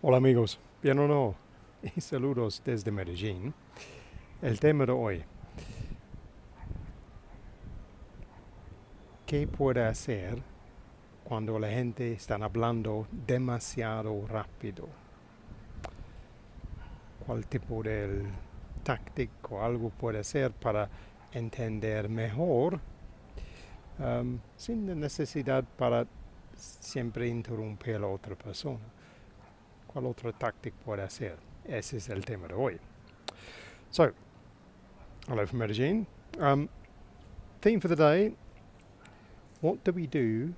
Hola amigos, bien o no, y saludos desde Medellín. El tema de hoy, ¿qué puede hacer cuando la gente está hablando demasiado rápido? ¿Cuál tipo de táctico algo puede hacer para entender mejor sin necesidad para siempre interrumpir a la otra persona? ¿Cuál otro táctico puede hacer? Ese es el tema de hoy. So, hello from Medellin. Theme for the day, what do we do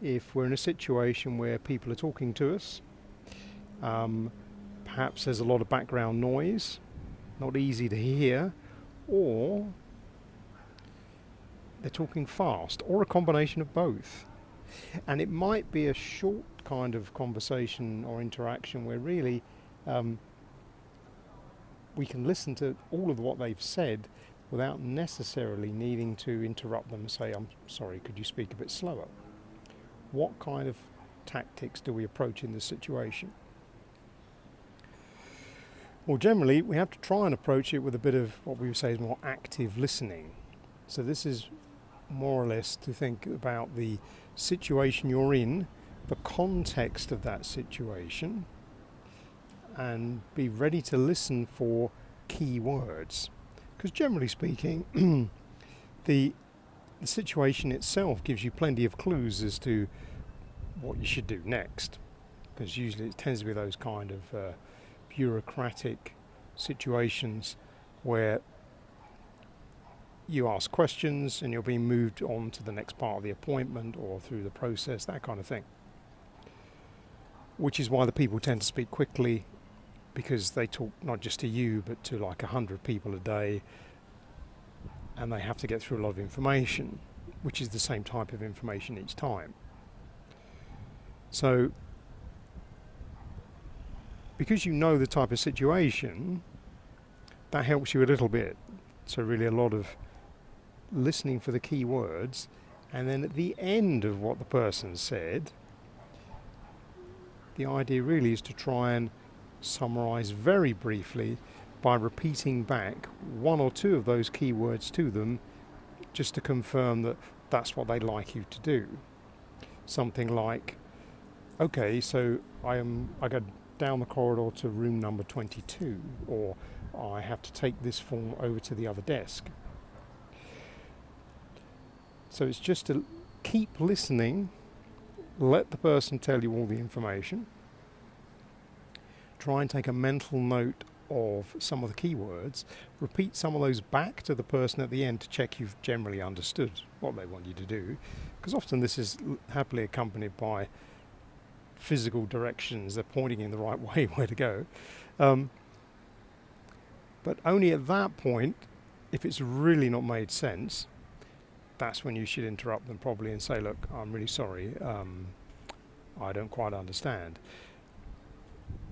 if we're in a situation where people are talking to us? Perhaps there's a lot of background noise, not easy to hear, or they're talking fast, or a combination of both. And it might be a short kind of conversation or interaction where really we can listen to all of what they've said without necessarily needing to interrupt them and say, I'm sorry, could you speak a bit slower? What kind of tactics do we approach in this situation? Well, generally, we have to try and approach it with a bit of what we would say is more active listening. So this is more or less to think about the situation you're in, the context of that situation, and be ready to listen for key words. Because generally speaking, the situation itself gives you plenty of clues as to what you should do next. Because usually it tends to be those kind of bureaucratic situations where you ask questions and you're being moved on to the next part of the appointment or through the process, that kind of thing. Which is why the people tend to speak quickly, because they talk not just to you but to like 100 people a day, and they have to get through a lot of information, which is the same type of information each time. So because you know the type of situation, that helps you a little bit. So really a lot of listening for the key words, and then at the end of what the person said, the idea really is to try and summarize very briefly by repeating back one or two of those key words to them, just to confirm that that's what they'd like you to do. Something like, okay, so I go down the corridor to room number 22, or I have to take this form over to the other desk. So it's just to keep listening, let the person tell you all the information, try and take a mental note of some of the keywords, repeat some of those back to the person at the end to check you've generally understood what they want you to do, because often this is happily accompanied by physical directions. They're pointing in the right way where to go, but only at that point, if it's really not made sense, that's when you should interrupt them probably and say, look, I'm really sorry, I don't quite understand.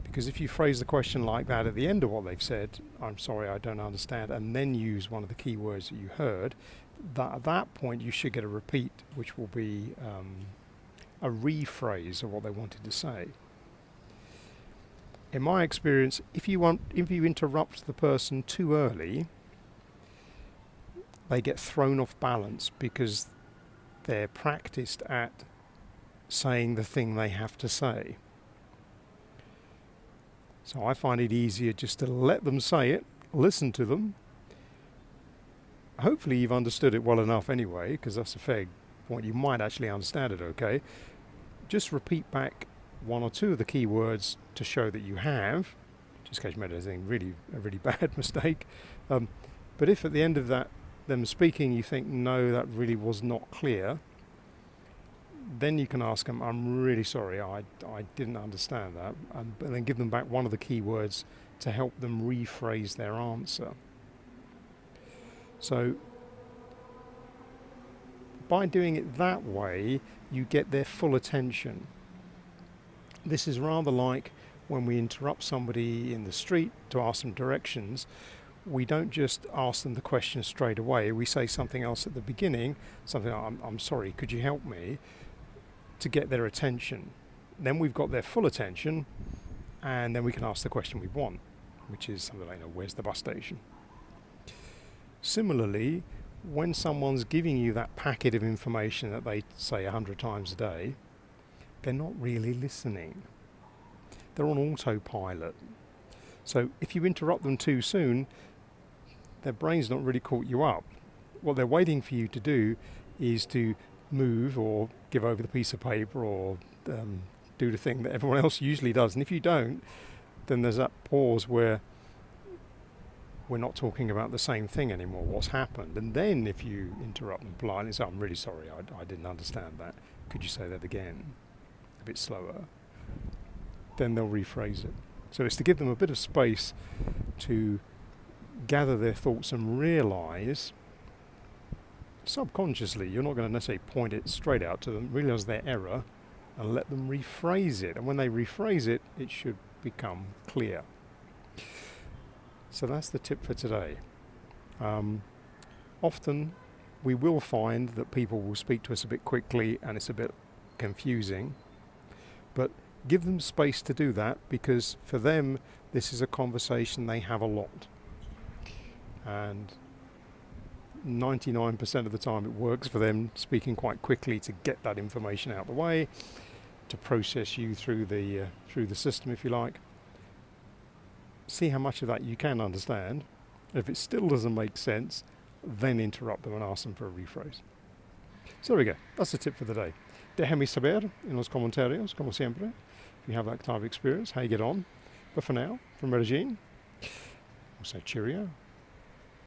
Because if you phrase the question like that at the end of what they've said, I'm sorry, I don't understand, and then use one of the key words that you heard, that at that point you should get a repeat, which will be a rephrase of what they wanted to say. In my experience, if you interrupt the person too early, they get thrown off balance because they're practiced at saying the thing they have to say. So I find it easier just to let them say it, listen to them. Hopefully you've understood it well enough anyway, because that's a fair point. You might actually understand it okay. Just repeat back one or two of the key words to show that you have, just in case you made a really bad mistake. But if at the end of that, them speaking, you think, no, that really was not clear, then you can ask them, I'm really sorry, I didn't understand that, and then give them back one of the key words to help them rephrase their answer. So by doing it that way, you get their full attention. This is rather like when we interrupt somebody in the street to ask them directions. We don't just ask them the question straight away. We say something else at the beginning, something like, I'm sorry, could you help me, to get their attention. Then we've got their full attention, and then we can ask the question we want, which is something like, where's the bus station? Similarly, when someone's giving you that packet of information that they say 100 times a day, they're not really listening. They're on autopilot. So if you interrupt them too soon, their brain's not really caught you up. What they're waiting for you to do is to move or give over the piece of paper or do the thing that everyone else usually does. And if you don't, then there's that pause where we're not talking about the same thing anymore. What's happened? And then if you interrupt them politely and say, I'm really sorry, I didn't understand that. Could you say that again? A bit slower. Then they'll rephrase it. So it's to give them a bit of space to gather their thoughts and realise subconsciously, you're not going to necessarily point it straight out to them, realise their error and let them rephrase it. And when they rephrase it, it should become clear. So that's the tip for today. Often we will find that people will speak to us a bit quickly and it's a bit confusing, but give them space to do that, because for them this is a conversation they have a lot, and 99% of the time it works for them, speaking quite quickly to get that information out of the way, to process you through the system, if you like. See how much of that you can understand. If it still doesn't make sense, then interrupt them and ask them for a rephrase. So there we go. That's the tip for the day. Déjame saber en los comentarios, como siempre, if you have that type of experience, how you get on. But for now, from Regine, we'll say cheerio.